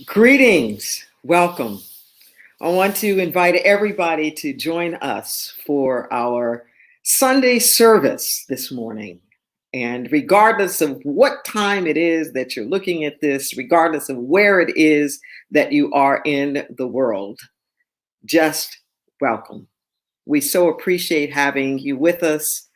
Greetings, welcome. I want to invite everybody to join us for our Sunday service this morning. And regardless of what time it is that you're looking at this, regardless of where it is that you are in the world, just welcome. We so appreciate having you with us.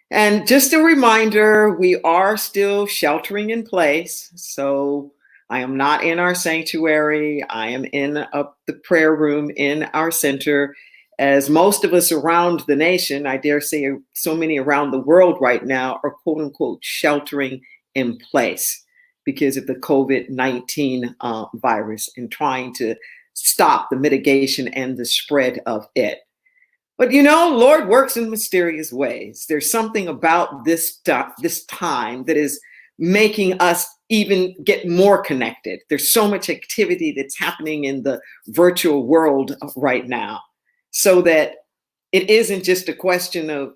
And just a reminder, we are still sheltering in place. So I am not in our sanctuary. I am in the prayer room in our center. As most of us around the nation, I dare say so many around the world right now, are quote unquote sheltering in place because of the COVID-19 virus and trying to stop the mitigation and the spread of it. But Lord works in mysterious ways. There's something about this time that is making us even get more connected. There's so much activity that's happening in the virtual world right now, so that it isn't just a question of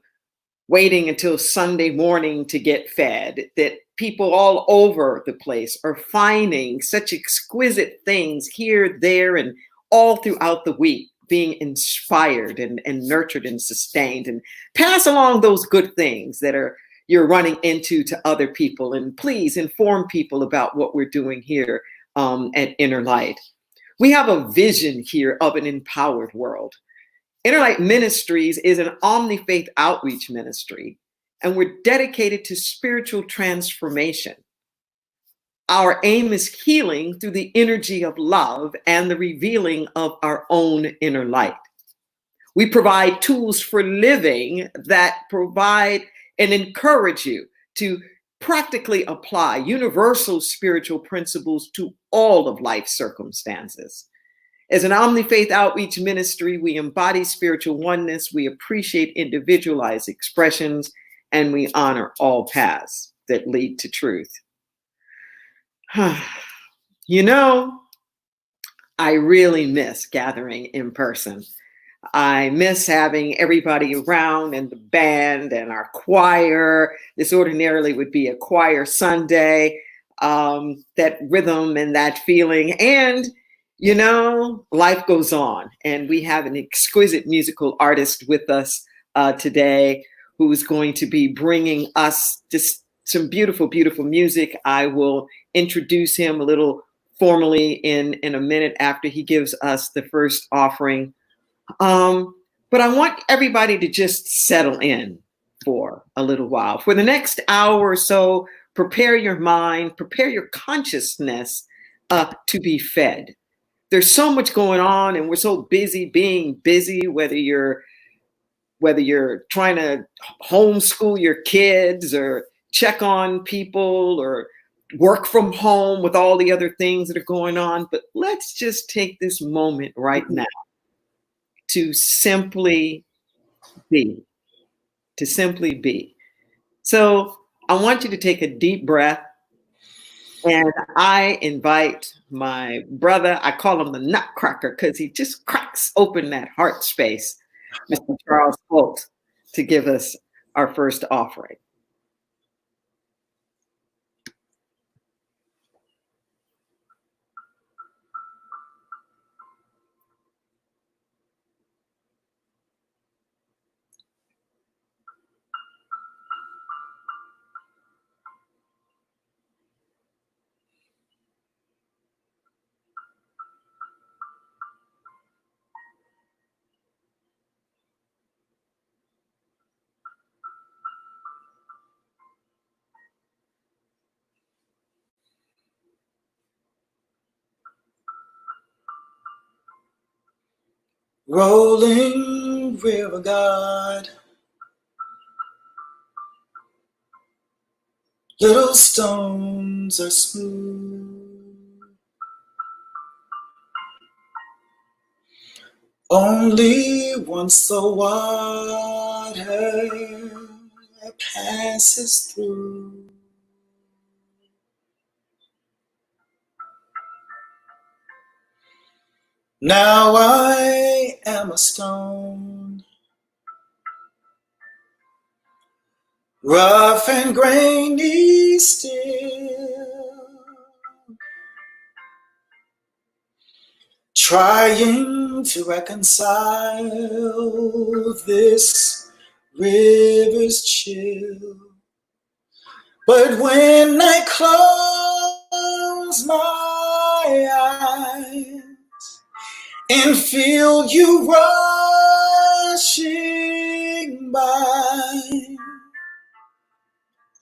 waiting until Sunday morning to get fed, that people all over the place are finding such exquisite things here, there, and all throughout the week, being inspired and nurtured and sustained, and pass along those good things that you're running into to other people. And please inform people about what we're doing here at Inner Light. We have a vision here of an empowered world. Inner Light Ministries is an omni-faith outreach ministry, and we're dedicated to spiritual transformation. Our aim is healing through the energy of love and the revealing of our own inner light. We provide tools for living that provide and encourage you to practically apply universal spiritual principles to all of life's circumstances. As an omni-faith outreach ministry, we embody spiritual oneness, we appreciate individualized expressions, and we honor all paths that lead to truth. I really miss gathering in person. I miss having everybody around and the band and our choir. This ordinarily would be a choir Sunday, that rhythm and that feeling. And, life goes on. And we have an exquisite musical artist with us today who's going to be bringing us just some beautiful, beautiful music. I will introduce him a little formally in a minute after he gives us the first offering. But I want everybody to just settle in for a little while. For the next hour or so, prepare your mind, prepare your consciousness to be fed. There's so much going on, and we're so busy being busy, whether you're trying to homeschool your kids or check on people or work from home with all the other things that are going on. But let's just take this moment right now to simply be, So I want you to take a deep breath, and I invite my brother, I call him the nutcracker because he just cracks open that heart space, Mr. Charles Holt, to give us our first offering. Rolling river God, little stones are smooth, only once the water passes through. Now I am a stone, rough and grainy still, trying to reconcile this river's chill. But when I close my eyes and feel you rushing by,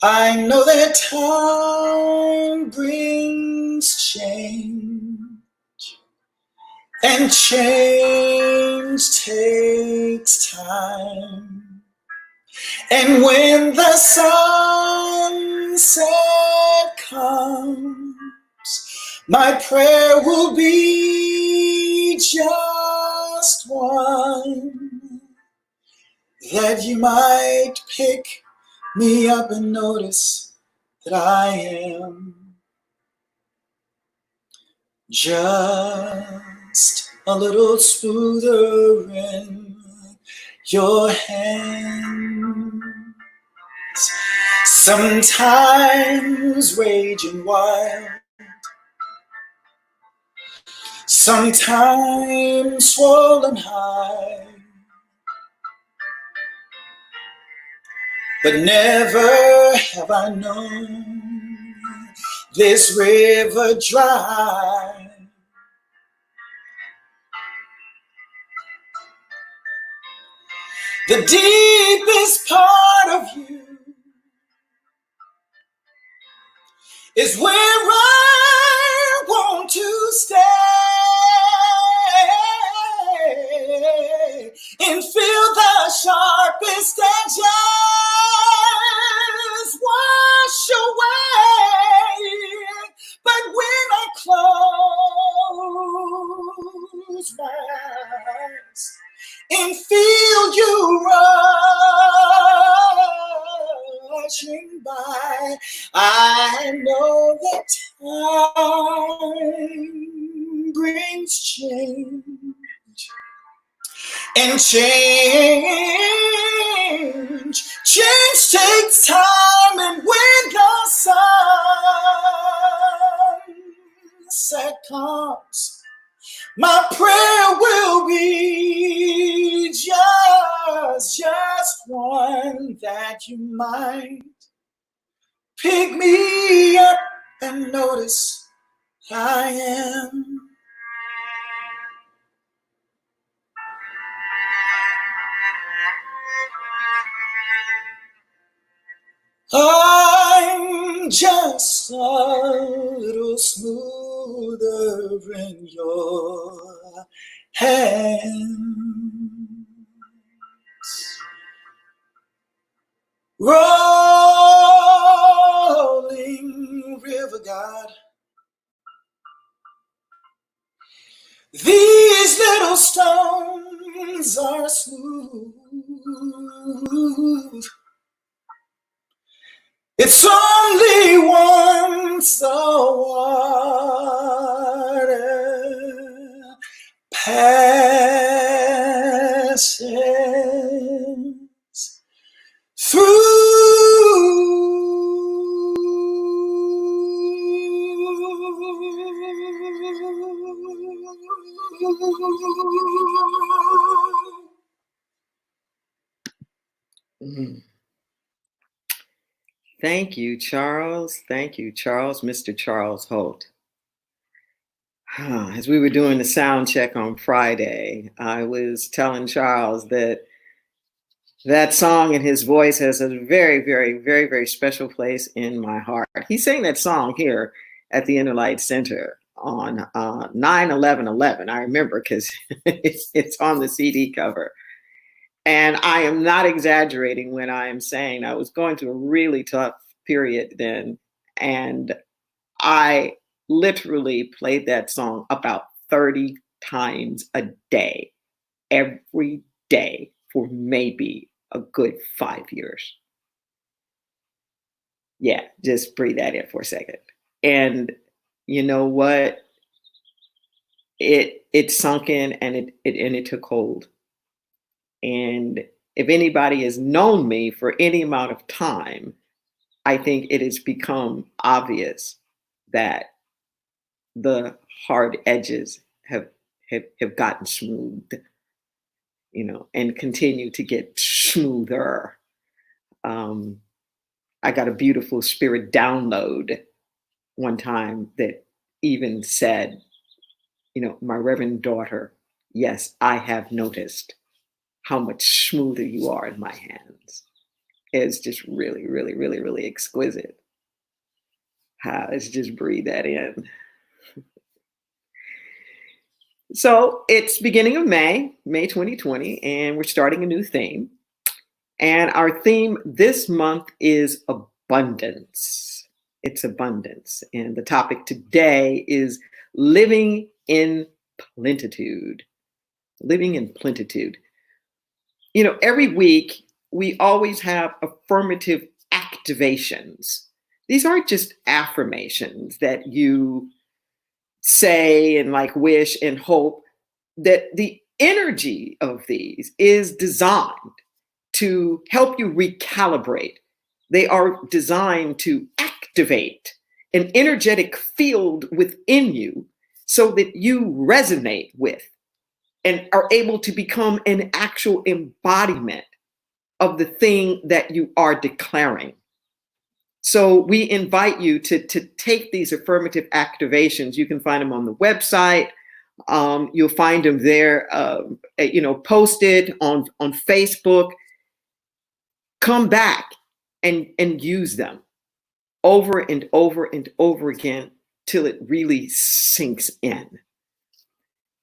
I know that time brings change, and change takes time. And when the sunset comes, my prayer will be just one, that you might pick me up and notice that I am just a little smoother in your hand. Sometimes raging wild, sometimes swollen high, but never have I known this river dry. The deepest part of you is where I want to stay and feel the sharpest edges wash away. But when I close my eyes and feel you rushing by, I know that time brings change, and change takes time. And when the sunset comes, my prayer will be just one, that you might pick me up and notice I am I'm just a little smoother in your hands. Rolling river God, these little stones are smooth. It's only once the water passes through. Thank you, Charles. Thank you, Charles, Mr. Charles Holt. As we were doing the sound check on Friday, I was telling Charles that that song and his voice has a very, very, very, very special place in my heart. He sang that song here at the Inner Light Center on 9/11/11. I remember because it's on the CD cover. And I am not exaggerating when I am saying I was going through a really tough period then. And I literally played that song about 30 times a day, every day for maybe a good 5 years. Yeah, just breathe that in for a second. And you know what? It sunk in and it took hold. And if anybody has known me for any amount of time, I think it has become obvious that the hard edges have have gotten smooth, and continue to get smoother. I got a beautiful spirit download one time that even said, my reverend daughter, yes, I have noticed how much smoother you are in my hands. It's just really, really, really, really exquisite. Let's just breathe that in. So it's beginning of May 2020, and we're starting a new theme. And our theme this month is abundance. It's abundance. And the topic today is living in plenitude. Living in plenitude. Every week we always have affirmative activations. These aren't just affirmations that you say and like wish and hope. That the energy of these is designed to help you recalibrate. They are designed to activate an energetic field within you so that you resonate with and are able to become an actual embodiment of the thing that you are declaring. So we invite you to take these affirmative activations. You can find them on the website. You'll find them there, posted on Facebook. Come back and use them over and over and over again till it really sinks in.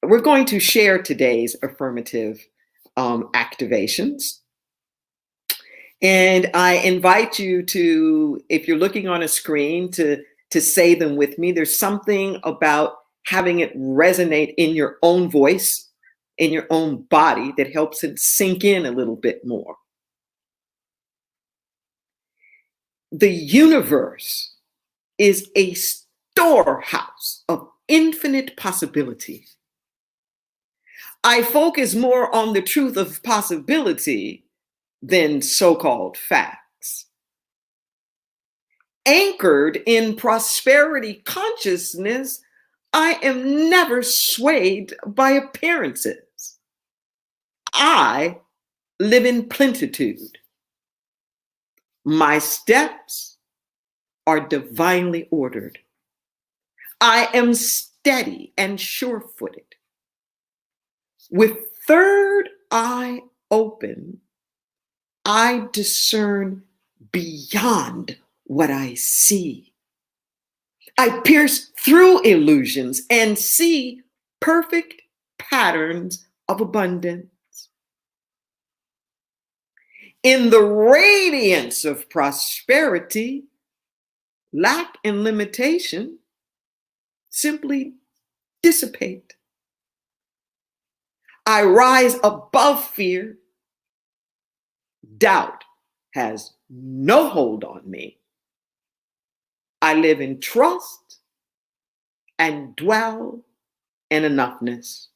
We're going to share today's affirmative activations. And I invite you to, if you're looking on a screen, to say them with me. There's something about having it resonate in your own voice, in your own body, that helps it sink in a little bit more. The universe is a storehouse of infinite possibility. I focus more on the truth of possibility than so-called facts. Anchored in prosperity consciousness, I am never swayed by appearances. I live in plenitude. My steps are divinely ordered. I am steady and sure-footed. With third eye open, I discern beyond what I see. I pierce through illusions and see perfect patterns of abundance. In the radiance of prosperity, lack and limitation simply dissipate. I rise above fear. Doubt has no hold on me. I live in trust and dwell in enoughness.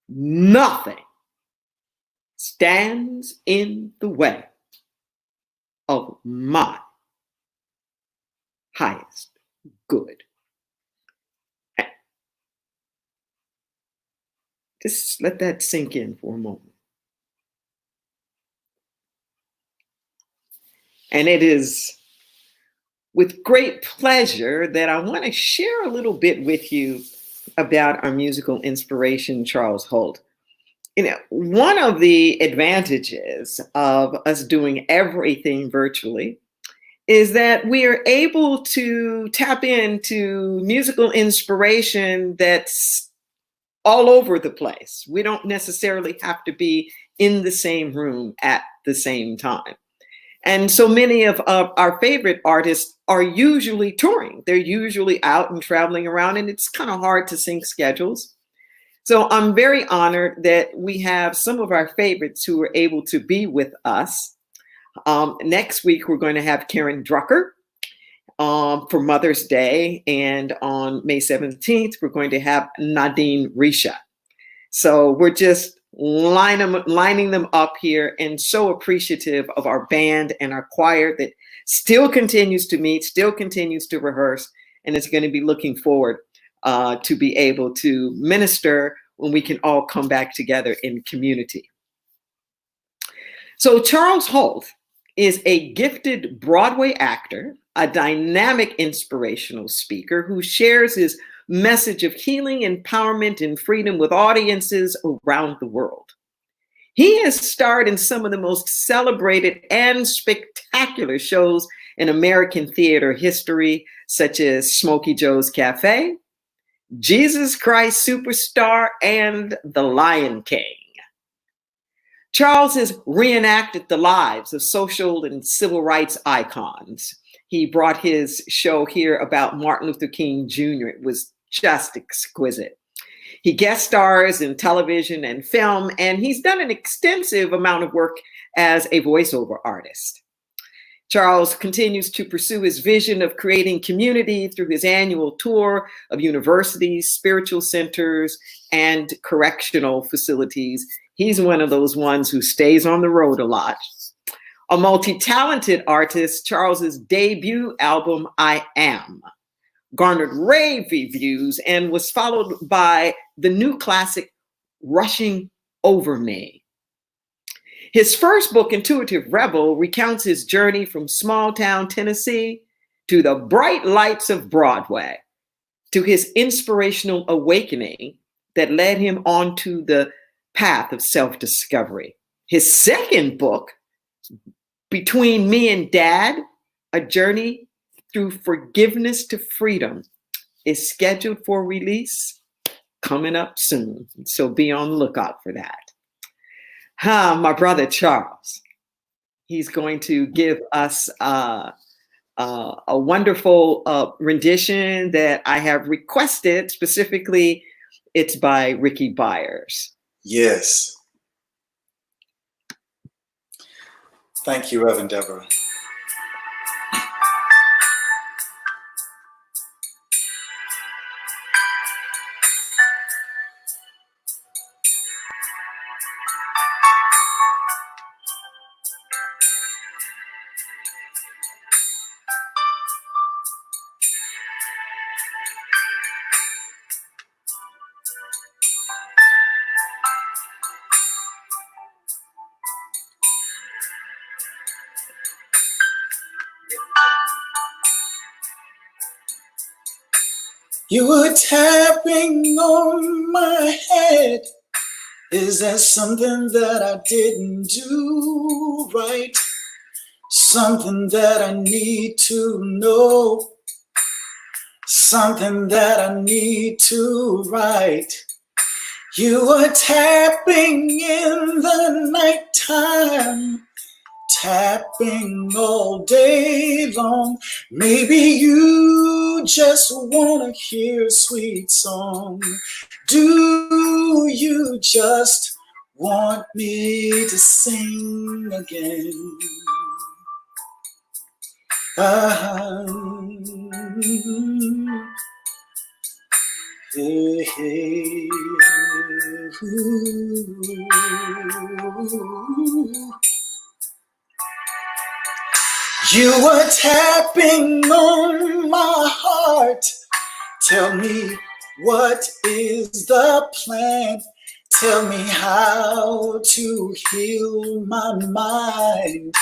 Nothing stands in the way of my highest good. Just let that sink in for a moment. And it is with great pleasure that I want to share a little bit with you about our musical inspiration, Charles Holt. One of the advantages of us doing everything virtually is that we are able to tap into musical inspiration that's all over the place. We don't necessarily have to be in the same room at the same time. And so many of our favorite artists are usually touring. They're usually out and traveling around, and it's kind of hard to sync schedules. So I'm very honored that we have some of our favorites who are able to be with us. Next week, we're going to have Karen Drucker for Mother's Day. And on May 17th, we're going to have Nadine Risha. So we're just lining them up here, and so appreciative of our band and our choir that still continues to meet, still continues to rehearse, and is going to be looking forward to be able to minister when we can all come back together in community. So Charles Holt is a gifted Broadway actor, a dynamic inspirational speaker who shares his message of healing, empowerment, and freedom with audiences around the world. He has starred in some of the most celebrated and spectacular shows in American theater history, such as Smokey Joe's Cafe, Jesus Christ Superstar, and The Lion King. Charles has reenacted the lives of social and civil rights icons. He brought his show here about Martin Luther King Jr. It was just exquisite. He guest stars in television and film, and he's done an extensive amount of work as a voiceover artist. Charles continues to pursue his vision of creating community through his annual tour of universities, spiritual centers, and correctional facilities. He's one of those ones who stays on the road a lot. A multi-talented artist, Charles's debut album, I Am, garnered rave reviews and was followed by the new classic, Rushing Over Me. His first book, Intuitive Rebel, recounts his journey from small town Tennessee to the bright lights of Broadway, to his inspirational awakening that led him onto the path of self-discovery. His second book, Between Me and Dad, A Journey Through Forgiveness to Freedom, is scheduled for release coming up soon. So be on the lookout for that. My brother Charles, he's going to give us a wonderful rendition that I have requested. Specifically, it's by Ricky Byers. Yes. Thank you, Reverend Deborah. You were tapping on my head. Is there something that I didn't do right? Something that I need to know? Something that I need to write? You were tapping in the nighttime, tapping all day long. Maybe you just want to hear a sweet song. Do you just want me to sing again? Hey, hey, ooh. You were tapping on my heart. Tell me, what is the plan? Tell me how to heal my mind.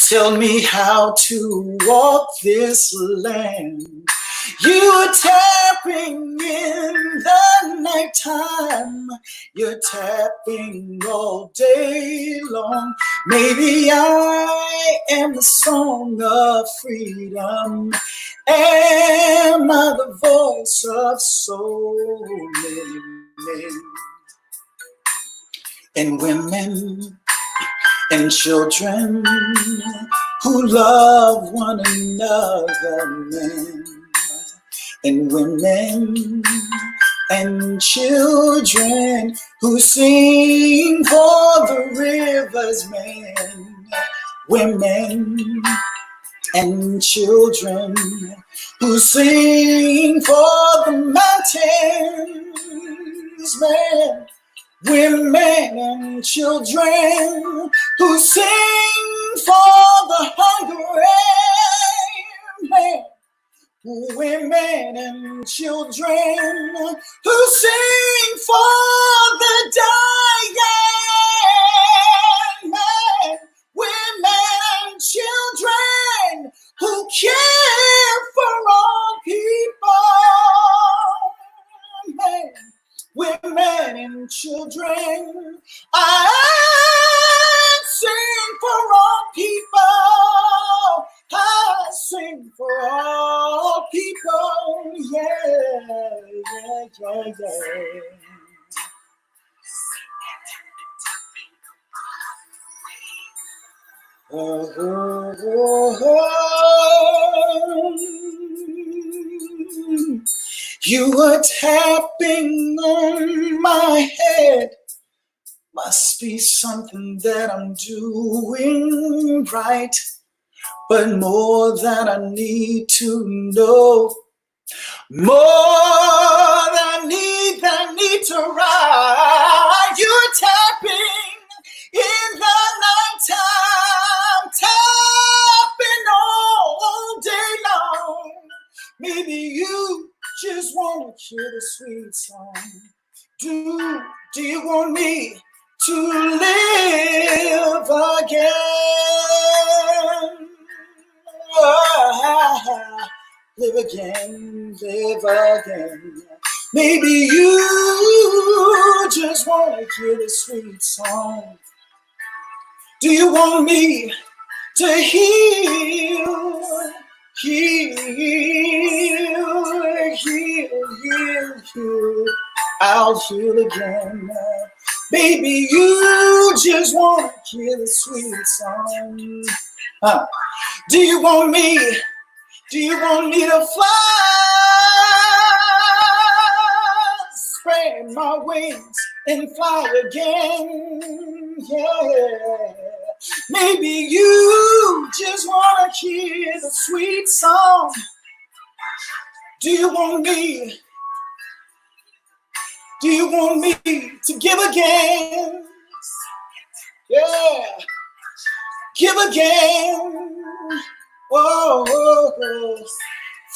Tell me how to walk this land. You are tapping in the nighttime. You're tapping all day long. Maybe I am the song of freedom. Am I the voice of so many men and women and children who love one another, men and women and children who sing for the rivers, men, women and children who sing for the mountains, men, women and children who sing for the hungry, men, women and children who sing for the dying, men, women and children who care for all people, men, women and children. I sing for all people. I sing for all people. Yeah, yeah, yeah, yeah. Oh, oh, oh, oh. You were tapping on my head. Must be something that I'm doing right. But more than I need to know, more than I need to ride. You're tapping in the nighttime, tapping all day long. Maybe you just want to hear the sweet song. Do you want me to live again? Live again, live again. Maybe you just want to hear the sweet song. Do you want me to heal? I'll heal again. Baby, you just want to hear the sweet song. Do you want me to fly? Spread my wings and fly again. Yeah. Maybe you just want to hear the sweet song. Do you want me to give again? Yeah. Give again. Oh, oh, oh.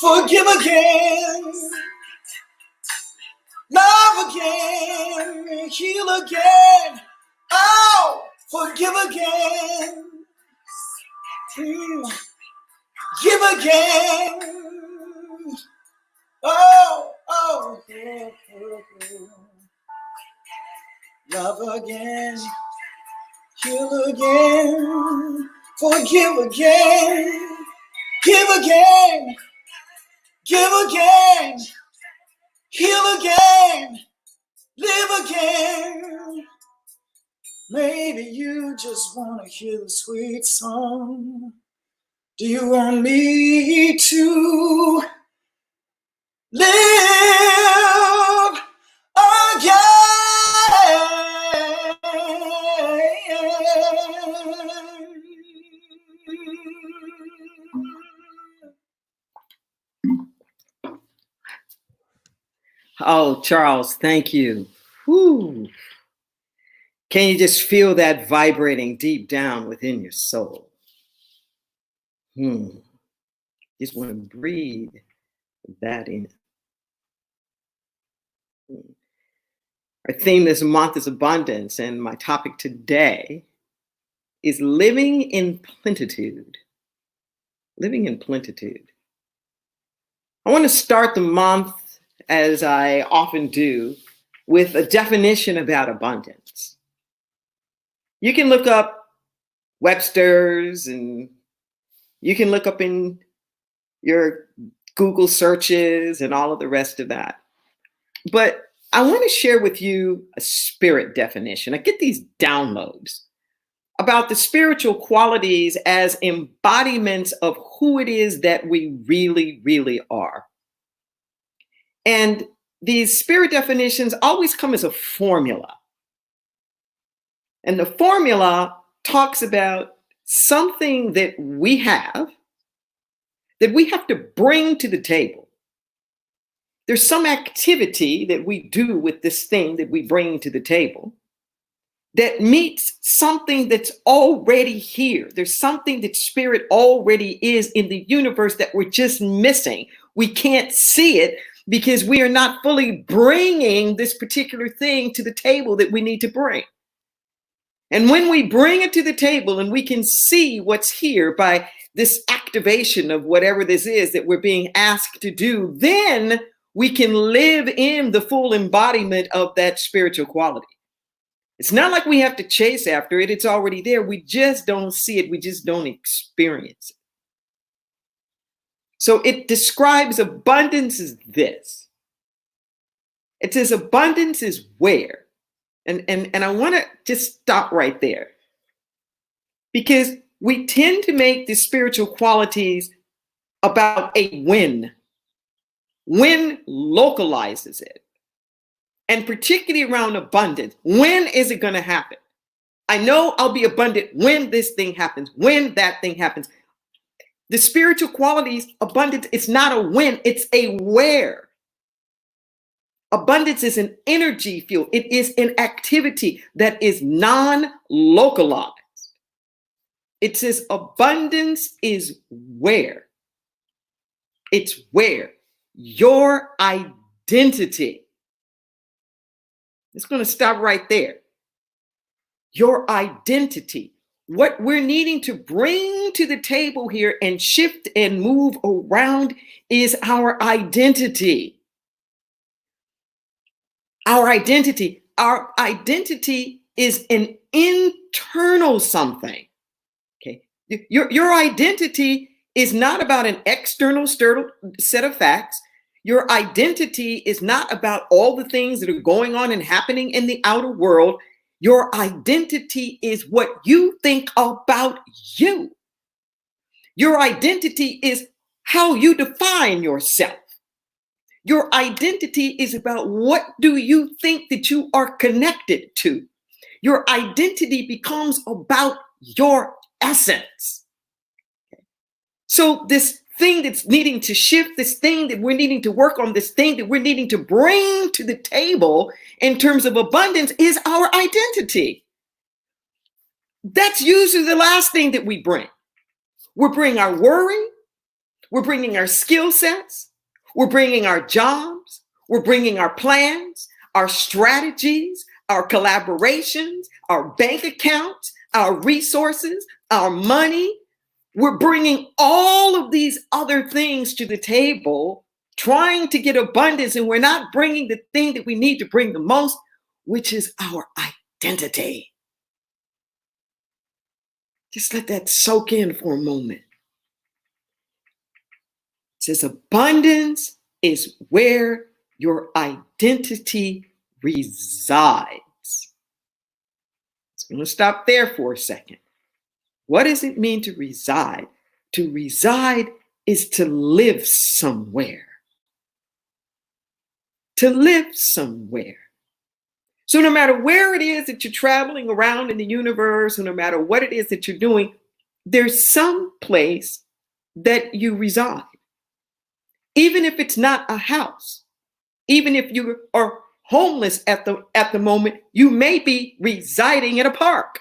Forgive again. Love again. Heal again. Oh, forgive again. Give again. Oh, oh, oh, oh, oh. Love again. Heal again. Forgive again. Give again. Give again. Heal again. Live again. Maybe you just want to hear the sweet song. Do you want me to live again? Oh, Charles, thank you. Whew. Can you just feel that vibrating deep down within your soul? Just want to breathe that in. Our theme this month is abundance, and my topic today is living in plenitude. Living in plenitude. I want to start the month, as I often do, with a definition about abundance. You can look up Webster's, and you can look up in your Google searches and all of the rest of that. But I want to share with you a spirit definition. I get these downloads about the spiritual qualities as embodiments of who it is that we really, really are. And these spirit definitions always come as a formula. And the formula talks about something that we have to bring to the table. There's some activity that we do with this thing that we bring to the table that meets something that's already here. There's something that spirit already is in the universe that we're just missing. We can't see it because we are not fully bringing this particular thing to the table that we need to bring. And when we bring it to the table and we can see what's here by this activation of whatever this is that we're being asked to do, then we can live in the full embodiment of that spiritual quality. It's not like we have to chase after it. It's already there. We just don't see it. We just don't experience it. So it describes abundance as this. It says abundance is where. And I want to just stop right there. Because we tend to make the spiritual qualities about a when. When localizes it. And particularly around abundance. When is it going to happen? I know I'll be abundant when this thing happens, when that thing happens. The spiritual qualities, abundance, it's not a when, it's a where. Abundance is an energy field. It is an activity that is non-localized. It says abundance is where. It's where your identity. It's going to stop right there. Your identity. What we're needing to bring to the table here and shift and move around is our identity. Our identity. Our identity is an internal something. Okay. Your identity is not about an external set of facts. Your identity is not about all the things that are going on and happening in the outer world. Your identity is what you think about you. Your identity is how you define yourself. Your identity is about what do you think that you are connected to. Your identity becomes about your essence. So this thing that's needing to shift, this thing that we're needing to work on, this thing that we're needing to bring to the table in terms of abundance is our identity. That's usually the last thing that we bring. We're bringing our worry. We're bringing our skill sets. We're bringing our jobs. We're bringing our plans, our strategies, our collaborations, our bank accounts, our resources, our money. We're bringing all of these other things to the table, trying to get abundance, and we're not bringing the thing that we need to bring the most, which is our identity. Just let that soak in for a moment. It says abundance is where your identity resides. So I'm going to stop there for a second. What does it mean to reside? To reside is to live somewhere. To live somewhere. So no matter where it is that you're traveling around in the universe, or no matter what it is that you're doing, there's some place that you reside. Even if it's not a house, even if you are homeless at the moment, you may be residing in a park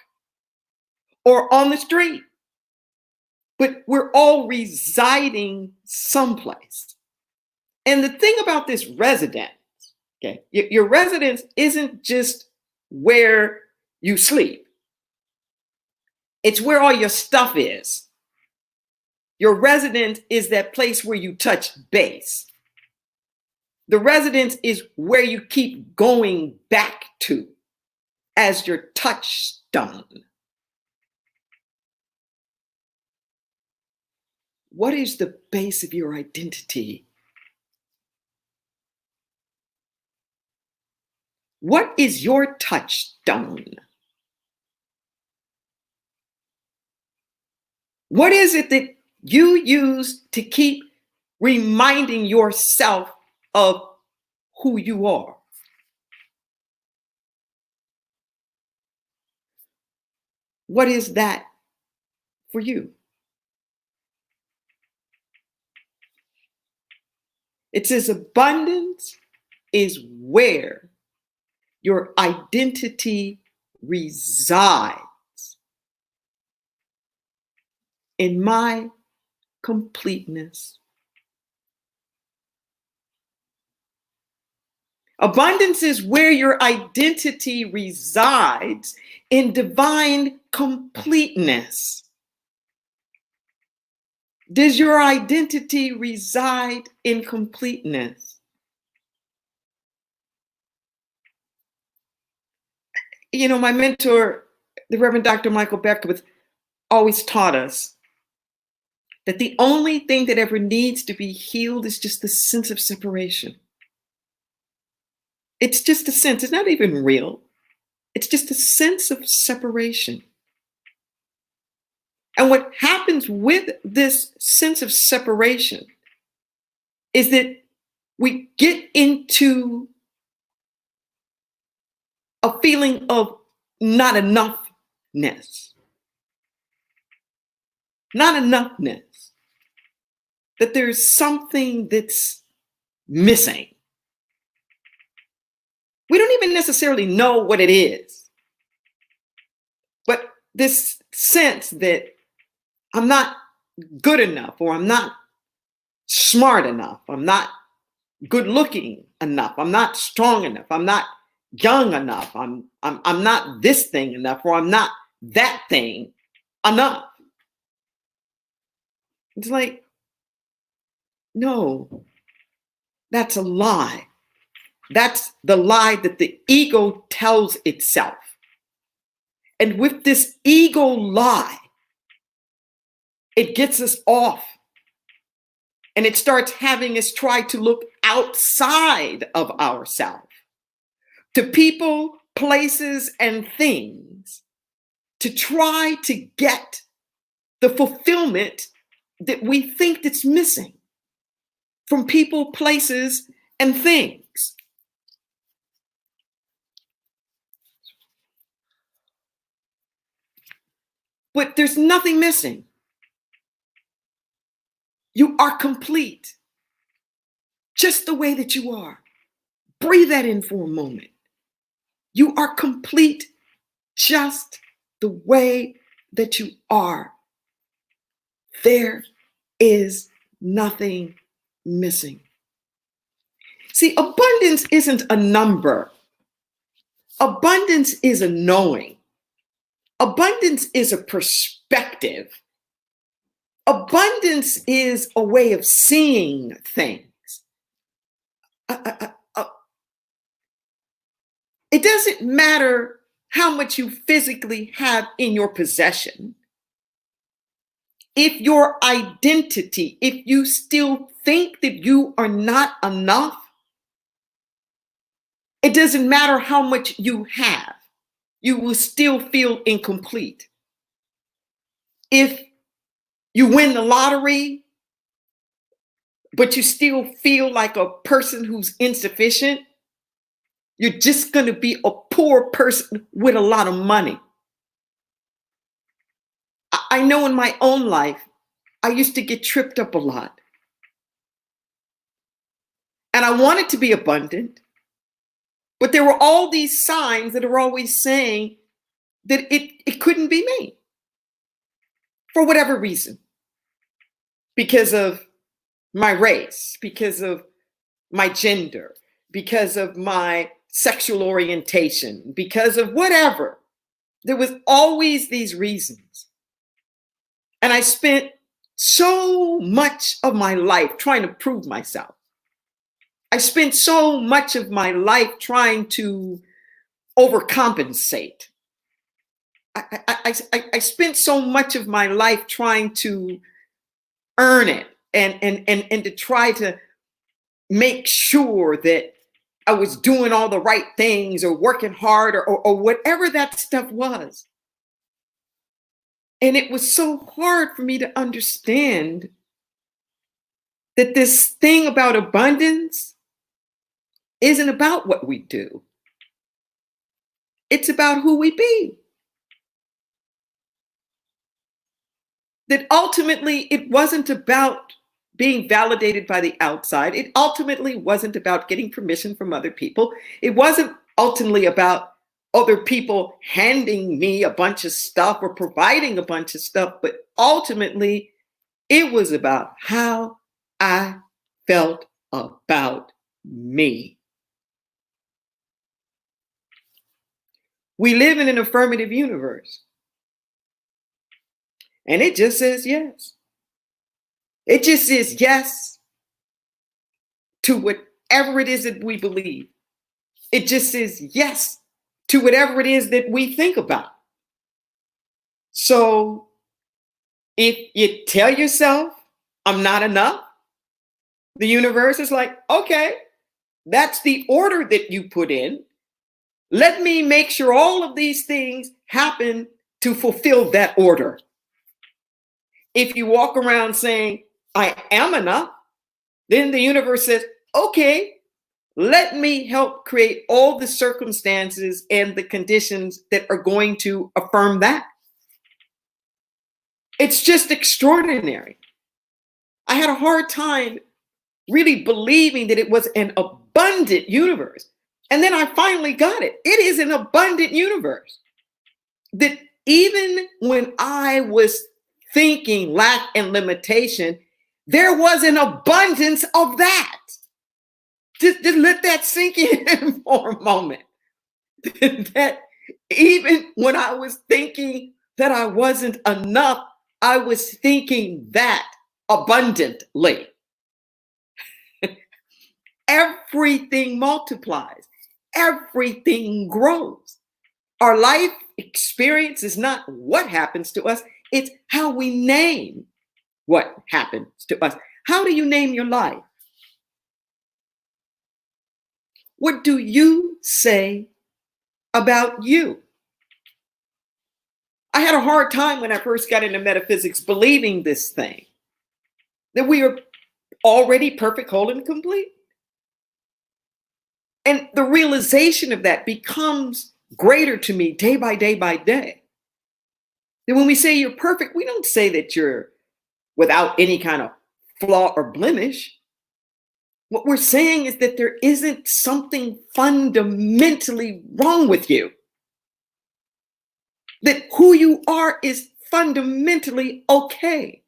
or on the street. But we're all residing someplace. And the thing about this residence, okay, your residence isn't just where you sleep. It's where all your stuff is. Your residence is that place where you touch base. The residence is where you keep going back to as your touchstone. What is the base of your identity? What is your touchstone? What is it that you use to keep reminding yourself of who you are? What is that for you? It says abundance is where your identity resides. In my completeness, Abundance is where your identity resides in divine completeness. Does your identity reside in completeness? You know, my mentor, the Reverend Dr. Michael Beckwith, always taught us that the only thing that ever needs to be healed is just the sense of separation. It's just a sense. It's not even real. It's just a sense of separation. And what happens with this sense of separation is that we get into a feeling of not enoughness. Not enoughness. That there's something that's missing. We don't even necessarily know what it is. But this sense that I'm not good enough, or I'm not smart enough, I'm not good looking enough, I'm not strong enough, I'm not young enough, I'm not this thing enough, or I'm not that thing enough. It's like, no, that's a lie. That's the lie that the ego tells itself. And with this ego lie, it gets us off. And it starts having us try to look outside of ourselves, to people, places, and things, to try to get the fulfillment that we think that's missing from people, places, and things. But there's nothing missing. You are complete, just the way that you are. Breathe that in for a moment. You are complete, just the way that you are. There is nothing missing. See, abundance isn't a number. Abundance is a knowing. Abundance is a perspective. Abundance is a way of seeing things. It doesn't matter how much you physically have in your possession. If your identity, if you still think that you are not enough, it doesn't matter how much you have, you will still feel incomplete. If you win the lottery, but you still feel like a person who's insufficient, you're just going to be a poor person with a lot of money. I know in my own life, I used to get tripped up a lot. And I wanted to be abundant, but there were all these signs that are always saying that it couldn't be me for whatever reason. Because of my race, because of my gender, because of my sexual orientation, because of whatever. There was always these reasons. And I spent so much of my life trying to prove myself. I spent so much of my life trying to overcompensate. I spent so much of my life trying to earn it and to try to make sure that I was doing all the right things or working hard or whatever that stuff was. And it was so hard for me to understand that this thing about abundance isn't about what we do. It's about who we be. That ultimately it wasn't about being validated by the outside. It ultimately wasn't about getting permission from other people. It wasn't ultimately about other people handing me a bunch of stuff or providing a bunch of stuff, but ultimately it was about how I felt about me. We live in an affirmative universe. And it just says yes. It just says yes to whatever it is that we believe. It just says yes to whatever it is that we think about. So if you tell yourself, I'm not enough, the universe is like, okay, that's the order that you put in. Let me make sure all of these things happen to fulfill that order. If you walk around saying, I am enough, then the universe says, okay, let me help create all the circumstances and the conditions that are going to affirm that. It's just extraordinary. I had a hard time really believing that it was an abundant universe. And then I finally got it. It is an abundant universe. That even when I was thinking lack and limitation, there was an abundance of that. Just let that sink in for a moment. That even when I was thinking that I wasn't enough, I was thinking that abundantly. Everything multiplies. Everything grows. Our life experience is not what happens to us, it's how we name what happens to us. How do you name your life? What do you say about you? I had a hard time when I first got into metaphysics believing this thing, that we are already perfect, whole, and complete. And the realization of that becomes greater to me day by day by day. That when we say you're perfect, we don't say that you're without any kind of flaw or blemish. What we're saying is that there isn't something fundamentally wrong with you. That who you are is fundamentally okay.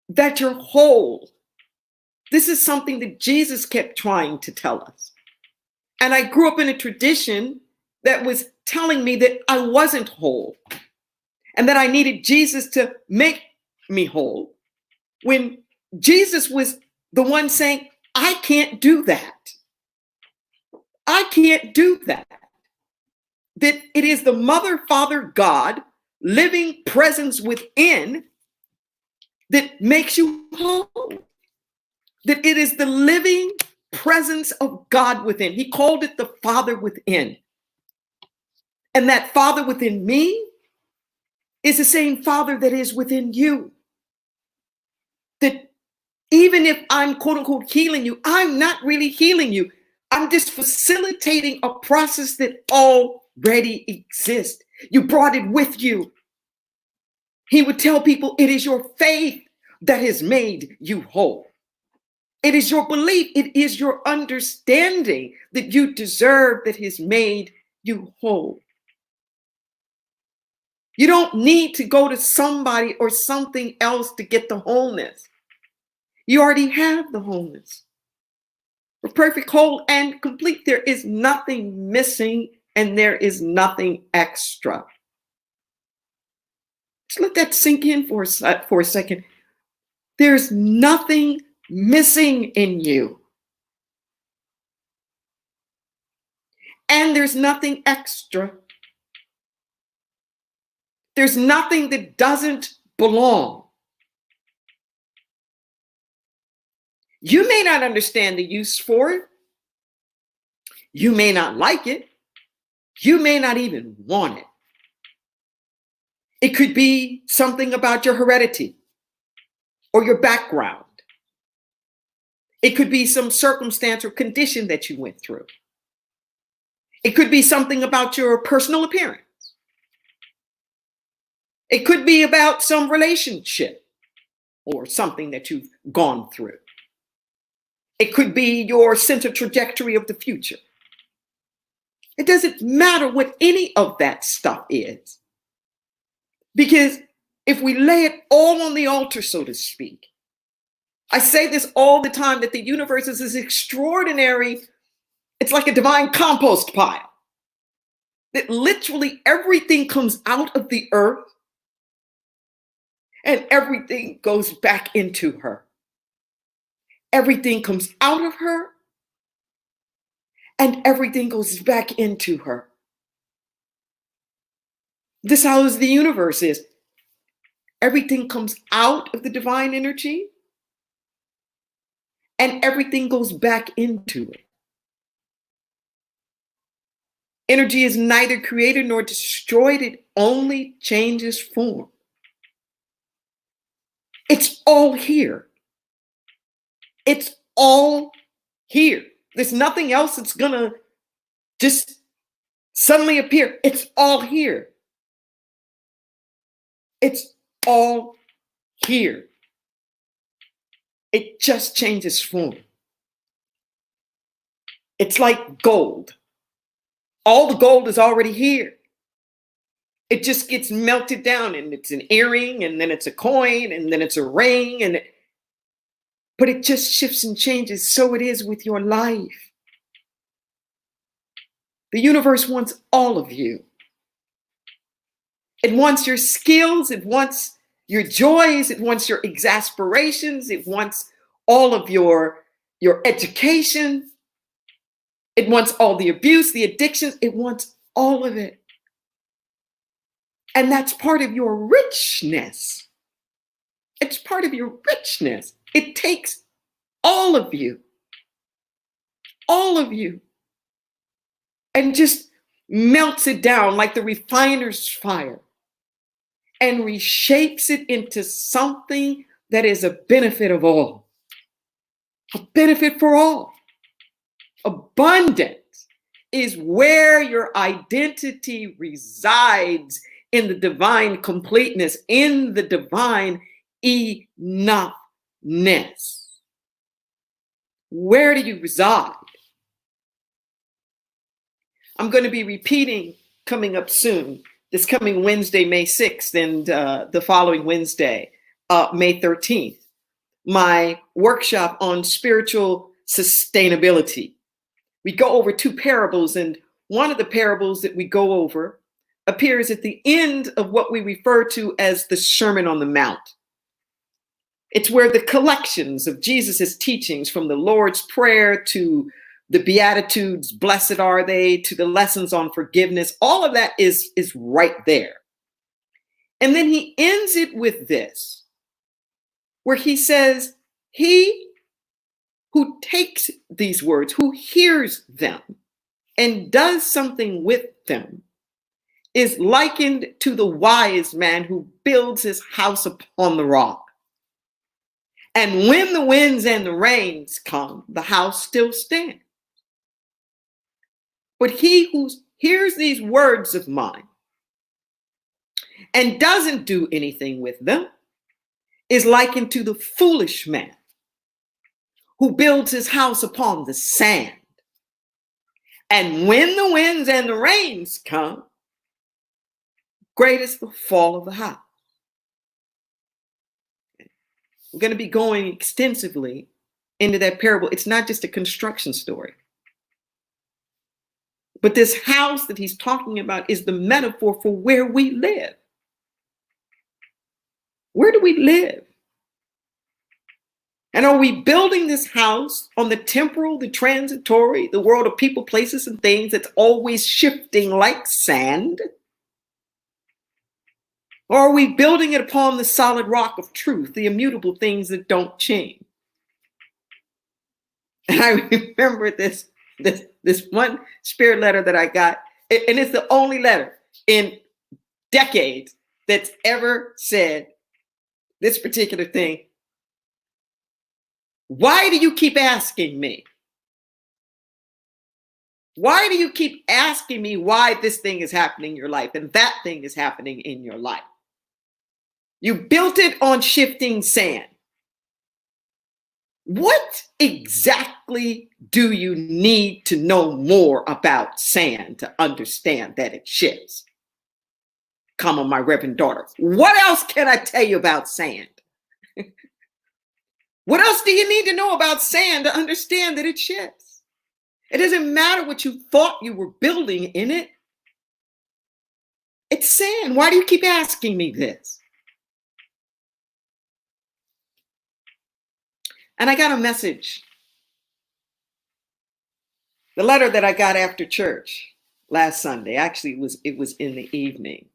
That you're whole. This is something that Jesus kept trying to tell us. And I grew up in a tradition that was telling me that I wasn't whole and that I needed Jesus to make me whole, when Jesus was the one saying, I can't do that. I can't do that. That it is the Mother, Father, God, living presence within that makes you whole. That it is the living presence of God within. He called it the Father within. And that Father within me is the same Father that is within you. That even if I'm quote unquote healing you, I'm not really healing you. I'm just facilitating a process that already exists. You brought it with you. He would tell people it is your faith that has made you whole. It is your belief, it is your understanding that you deserve that has made you whole. You don't need to go to somebody or something else to get the wholeness. You already have the wholeness. We're perfect, whole, and complete. There is nothing missing and there is nothing extra. Just let that sink in for a second. There's nothing missing in you. And there's nothing extra. There's nothing that doesn't belong. You may not understand the use for it. You may not like it. You may not even want it. It could be something about your heredity or your background. It could be some circumstance or condition that you went through. It could be something about your personal appearance. It could be about some relationship or something that you've gone through. It could be your sense of trajectory of the future. It doesn't matter what any of that stuff is. Because if we lay it all on the altar, so to speak, I say this all the time, that the universe is this extraordinary, it's like a divine compost pile. that literally everything comes out of the earth and everything goes back into her. Everything comes out of her and everything goes back into her. This is how the universe is. Everything comes out of the divine energy and everything goes back into it. Energy is neither created nor destroyed. It only changes form. It's all here. It's all here. There's nothing else that's going to just suddenly appear. It's all here. It's all here. It just changes form. It's like gold. All the gold is already here. It just gets melted down and it's an earring and then it's a coin and then it's a ring but it just shifts and changes. So it is with your life. The universe wants all of you. It wants your skills. It wants your joys. It wants your exasperations. It wants all of your education. It wants all the abuse, the addictions. It wants all of it. And that's part of your richness. It's part of your richness. It takes all of you, and just melts it down like the refiner's fire and reshapes it into something that is a benefit of all, a benefit for all. Abundance is where your identity resides, in the divine completeness, in the divine enoughness. Where do you reside? I'm going to be repeating coming up soon, this coming Wednesday, May 6th, and the following Wednesday, May 13th, my workshop on spiritual sustainability. We go over 2 parables, and one of the parables that we go over appears at the end of what we refer to as the Sermon on the Mount. It's where the collections of Jesus's teachings, from the Lord's Prayer to the Beatitudes, blessed are they, to the lessons on forgiveness, all of that is right there. And then he ends it with this, where he says, he who takes these words, who hears them and does something with them, is likened to the wise man who builds his house upon the rock. And when the winds and the rains come, the house still stands. But he who hears these words of mine and doesn't do anything with them is likened to the foolish man who builds his house upon the sand. And when the winds and the rains come, great is the fall of the house. We're going to be going extensively into that parable. It's not just a construction story. But this house that he's talking about is the metaphor for where we live. Where do we live? And are we building this house on the temporal, the transitory, the world of people, places, and things that's always shifting like sand? Or are we building it upon the solid rock of truth, the immutable things that don't change? And I remember this one spirit letter that I got, and it's the only letter in decades that's ever said this particular thing. Why do you keep asking me? Why do you keep asking me why this thing is happening in your life and that thing is happening in your life? You built it on shifting sand. What exactly do you need to know more about sand to understand that it shifts? Come on, my reverend daughter. What else can I tell you about sand? What else do you need to know about sand to understand that it shifts? It doesn't matter what you thought you were building in it. It's saying, why do you keep asking me this? And I got a message. The letter that I got after church last Sunday, actually it was in the evening.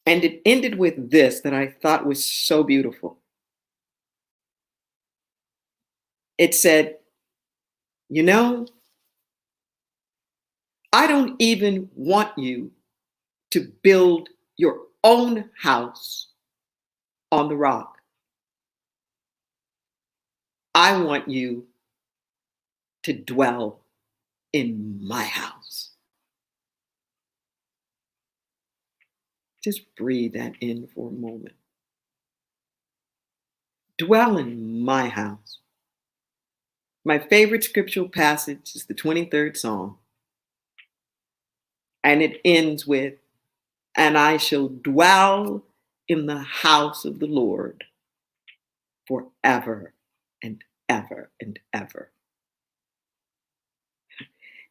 And it ended with this that I thought was so beautiful. It said, you know, I don't even want you to build your own house on the rock. I want you to dwell in my house. Just breathe that in for a moment. Dwell in my house. My favorite scriptural passage is the 23rd Psalm. And it ends with, and I shall dwell in the house of the Lord forever and ever and ever.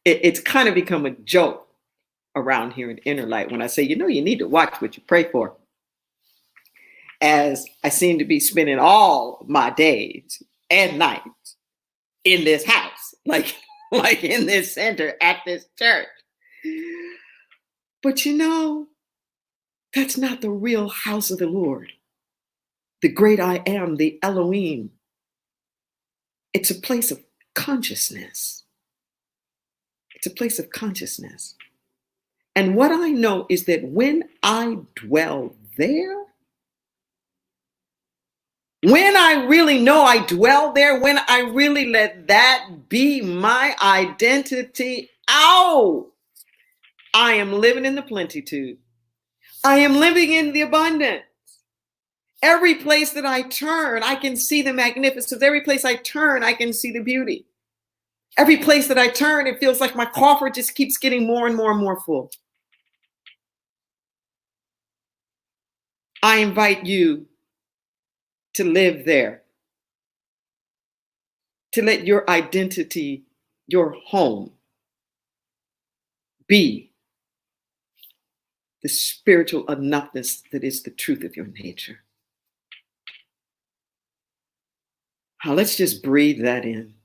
It's kind of become a joke around here in Inner Light when I say, you know, you need to watch what you pray for. As I seem to be spending all my days and nights in this house, like in this center at this church. But you know, that's not the real house of the Lord. The great I am, the Elohim. It's a place of consciousness. It's a place of consciousness. And what I know is that when I dwell there, when I really know I dwell there, when I really let that be my identity, I am living in the plenitude. I am living in the abundance. Every place that I turn, I can see the magnificence. Every place I turn, I can see the beauty. Every place that I turn, it feels like my coffer just keeps getting more and more and more full. I invite you to live there, to let your identity, your home, be the spiritual enoughness that is the truth of your nature. Now, let's just breathe that in.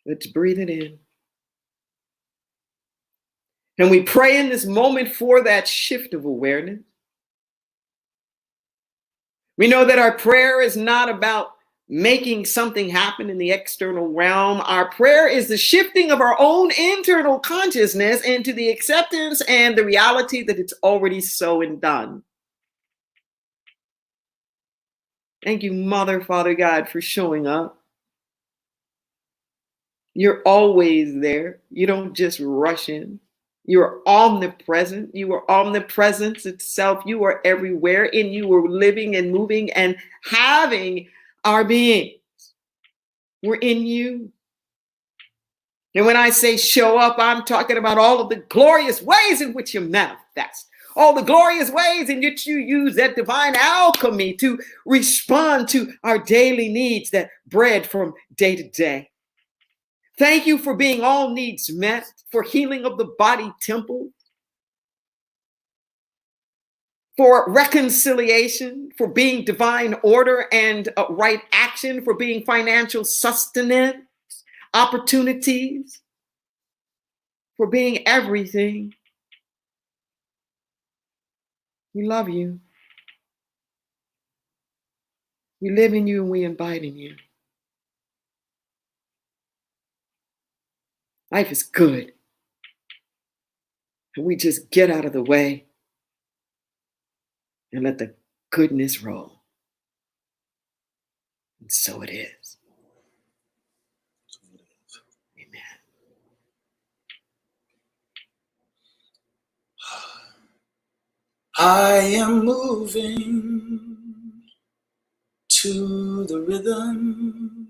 Let's breathe it in. And we pray in this moment for that shift of awareness. We know that our prayer is not about making something happen in the external realm. Our prayer is the shifting of our own internal consciousness into the acceptance and the reality that it's already so and done. Thank you, Mother, Father God, for showing up. You're always there. You don't just rush in. You're omnipresent. You are omnipresence itself. You are everywhere. In you we're living and moving and having our beings. We're in you. And when I say show up, I'm talking about all of the glorious ways in which you manifest. All the glorious ways in which you use that divine alchemy to respond to our daily needs, that bread from day to day. Thank you for being all needs met, for healing of the body temple, for reconciliation, for being divine order and right action, for being financial sustenance, opportunities, for being everything. We love you. We live in you and we abide in you. Life is good. And we just get out of the way and let the goodness roll. And so it is. Amen. I am moving to the rhythm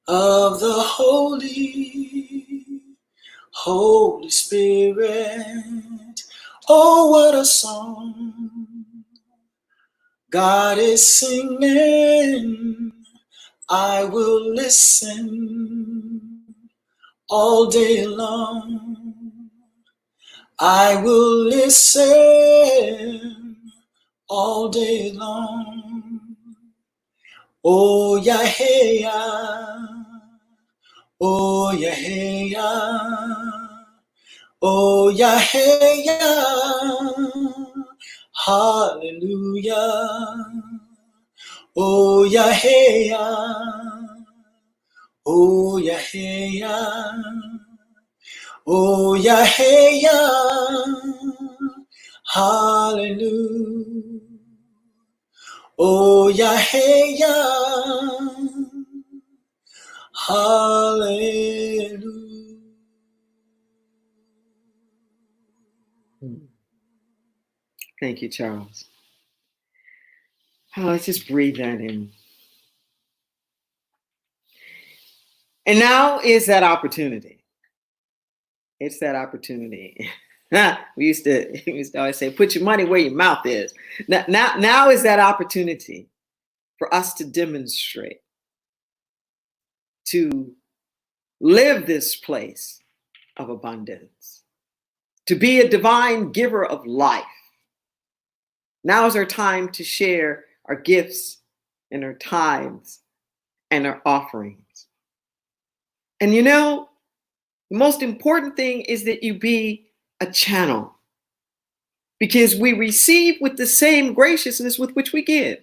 of the Holy Spirit. Oh, what a song God is singing. I will listen all day long. I will listen all day long. Oh yeah, hey yeah. Oh yeah, hey yeah. Oh yeah, hey yeah. Hallelujah. Oh yeah, hey yeah. Oh yeah, hey yeah. Oh yeah, hey yeah. Hallelujah. Oh yeah, hey yeah. Hallelujah. Thank you, Charles. Oh, let's just breathe that in. And now is that opportunity. It's that opportunity. we used to always say, put your money where your mouth is. Now is that opportunity for us to demonstrate, to live this place of abundance, to be a divine giver of life. Now is our time to share our gifts and our tithes and our offerings. And you know, the most important thing is that you be a channel, because we receive with the same graciousness with which we give.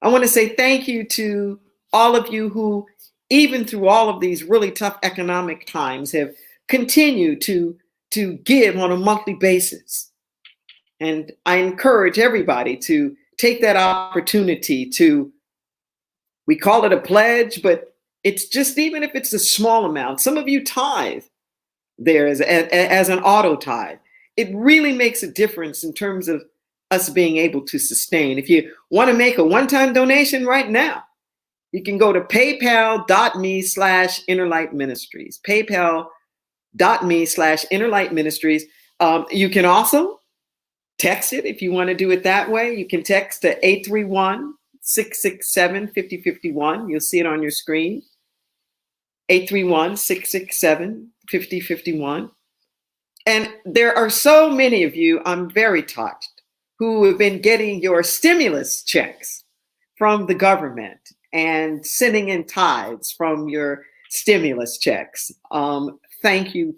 I want to say thank you to all of you who, even through all of these really tough economic times, have continued to give on a monthly basis. And I encourage everybody to take that opportunity to, we call it a pledge, but it's just, even if it's a small amount, some of you tithe there as an auto tithe. It really makes a difference in terms of us being able to sustain. If you want to make a one-time donation right now, you can go to paypal.me/Innerlight Ministries. Paypal.me/Innerlight Ministries. You can also text it if you want to do it that way. You can text to 831-667-5051. You'll see it on your screen. 831-667-5051. And there are so many of you, I'm very touched, who have been getting your stimulus checks from the government and sending in tithes from your stimulus checks. Thank you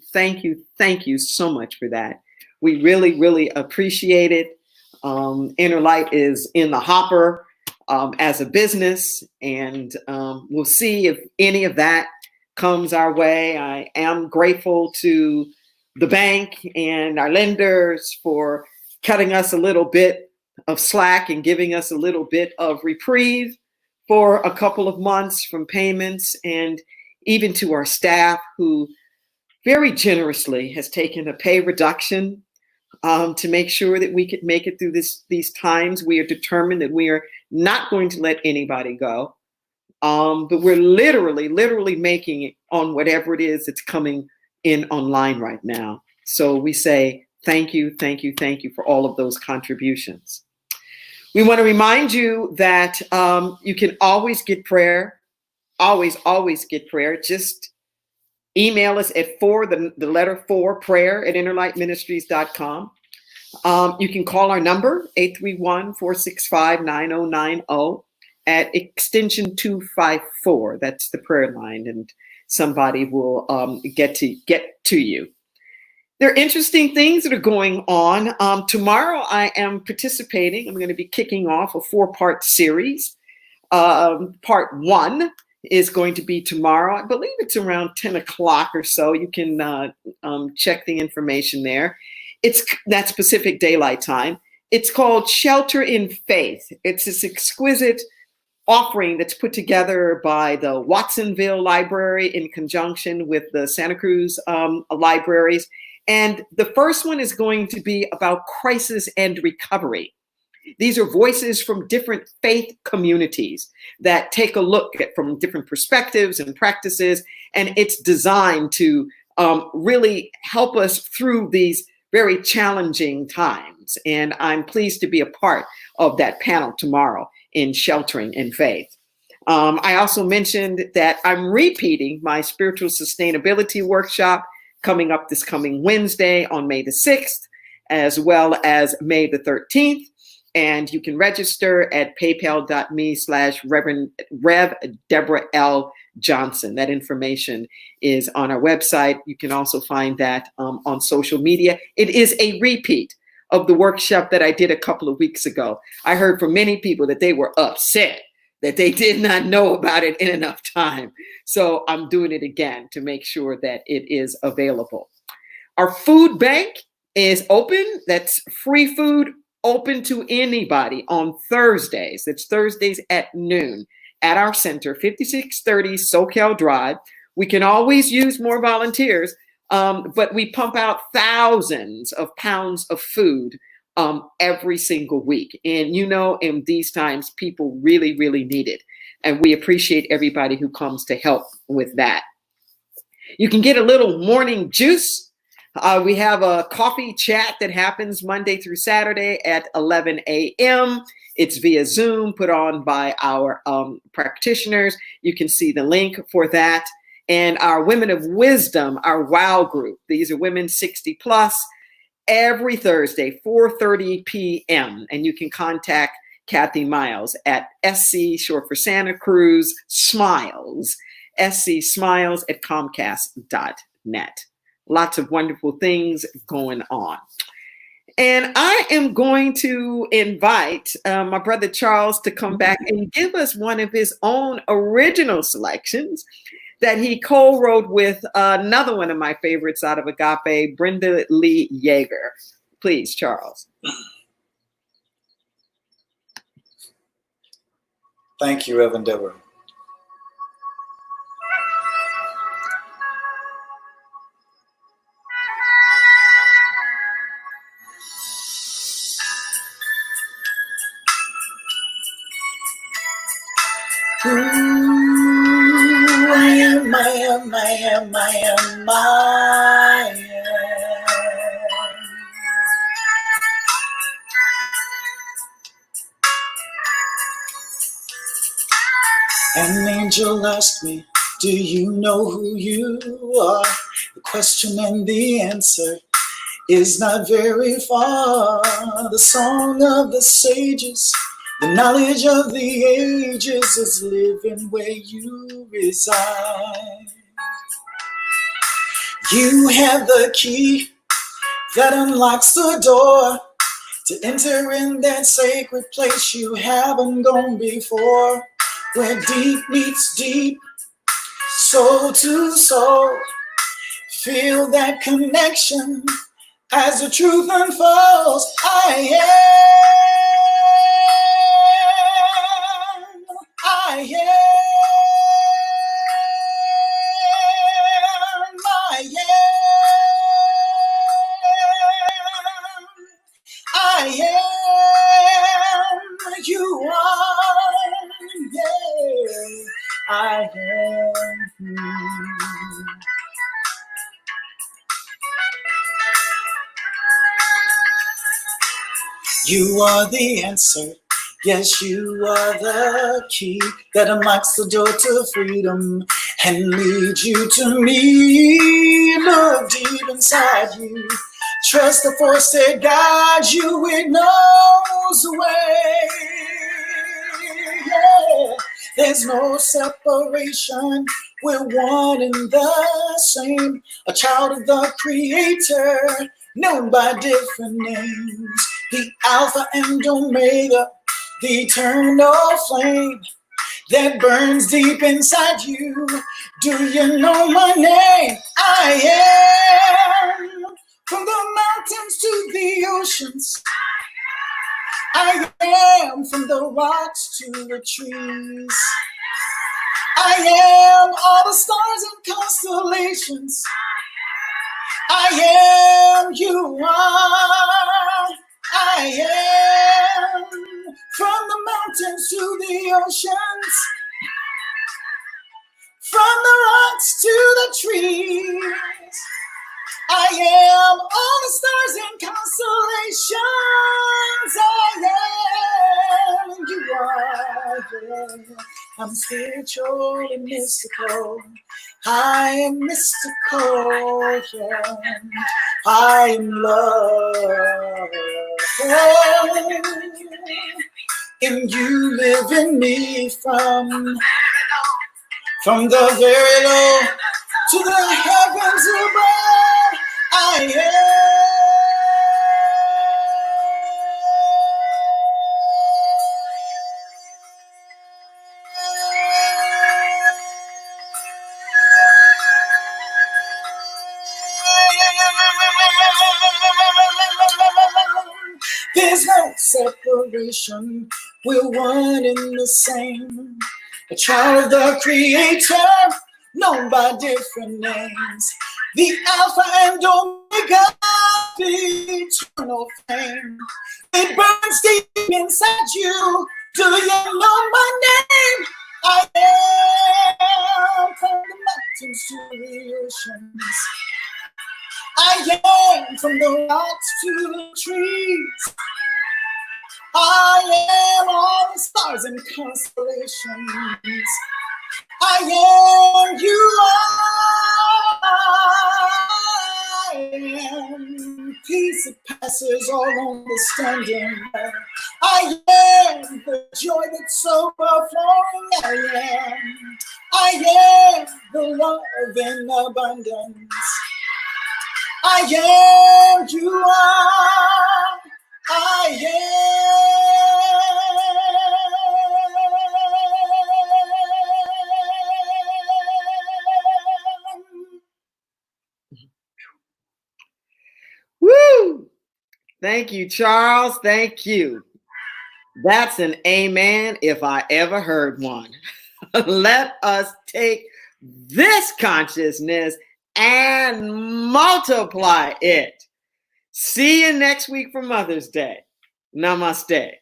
so much for that. We really, really appreciate it. Inner Light is in the hopper as a business, and we'll see if any of that comes our way. I am grateful to the bank and our lenders for cutting us a little bit of slack and giving us a little bit of reprieve for a couple of months from payments, and even to our staff, who very generously has taken a pay reduction to make sure that we could make it through these times. We are determined that we are not going to let anybody go, but we're literally making it on whatever it is that's coming in online right now. So we say thank you for all of those contributions. We want to remind you that you can always get prayer, always get prayer. Just email us at the letter 4 prayer@innerlightministries.com. You can call our number 831-465-9090 at extension 254. That's the prayer line, and somebody will get to you. There are interesting things that are going on. Tomorrow I am participating. I'm going to be kicking off a 4-part series. Part 1 is going to be tomorrow. I believe it's around 10 o'clock or so. You can check the information there. It's that Pacific Daylight Time. It's called Shelter in Faith. It's this exquisite offering that's put together by the Watsonville Library in conjunction with the Santa Cruz libraries. And the first one is going to be about crisis and recovery. These are voices from different faith communities that take a look at from different perspectives and practices. And it's designed to really help us through these very challenging times. And I'm pleased to be a part of that panel tomorrow in Sheltering in Faith. I also mentioned that I'm repeating my spiritual sustainability workshop coming up this coming Wednesday on May the 6th, as well as May the 13th. And you can register at paypal.me/Rev Deborah L. Johnson. That information is on our website. You can also find that on social media. It is a repeat of the workshop that I did a couple of weeks ago. I heard from many people that they were upset that they did not know about it in enough time. So I'm doing it again to make sure that it is available. Our food bank is open. That's free food open to anybody on Thursdays. It's Thursdays at noon at our center, 5630 Soquel Drive. We can always use more volunteers, but we pump out thousands of pounds of food every single week. And you know, in these times, people really, really need it. And we appreciate everybody who comes to help with that. You can get a little morning juice. We have a coffee chat that happens Monday through Saturday at 11 a.m. It's via Zoom, put on by our practitioners. You can see the link for that. And our Women of Wisdom, our WOW group. These are women 60 plus. Every Thursday, 4:30 p.m. And you can contact Kathy Miles at SC, short for Santa Cruz, Smiles, SCSmiles@Comcast.net. Lots of wonderful things going on. And I am going to invite my brother Charles to come back and give us one of his own original selections that he co-wrote with another one of my favorites out of Agape, Brenda Lee Yeager. Please, Charles. Thank you, Reverend Deborah. I am. An angel asked me, do you know who you are? The question and the answer is not very far. The song of the sages, the knowledge of the ages is living where you reside. You have the key that unlocks the door to enter in that sacred place you haven't gone before, where deep meets deep, soul to soul. Feel that connection as the truth unfolds. I am. You are, yeah, I am. You are the answer. Yes, you are the key that unlocks the door to freedom and leads you to me. Look deep inside you. Trust the force that guides you. It knows the way. Yeah. There's no separation. We're one and the same. A child of the Creator, known by different names. The Alpha and Omega, the eternal flame that burns deep inside you. Do you know my name? I am. From the mountains to the oceans, I am. From the rocks to the trees, I am. All the stars and constellations, I am. You are. I am. From the mountains to the oceans, from the rocks to the trees, I am. All the stars and constellations, I am. You are, yeah. I I'm spiritual and mystical. I am mystical, yeah. I am love. And you live in me from the very low to the heavens above. I am. There's no separation, we're one and the same. A child of the Creator, known by different names. The Alpha and Omega, the eternal flame. It burns deep inside you. Do you know my name? I am from the mountains to the oceans. I am from the rocks to the trees. I am all the stars and constellations. I am, you are. I am peace that passes all understanding. I am the joy that's overflowing. I am the love in abundance. I am, you are. I am. Woo! Thank you, Charles. Thank you. That's an amen if I ever heard one. Let us take this consciousness and multiply it. See you next week for Mother's Day. Namaste.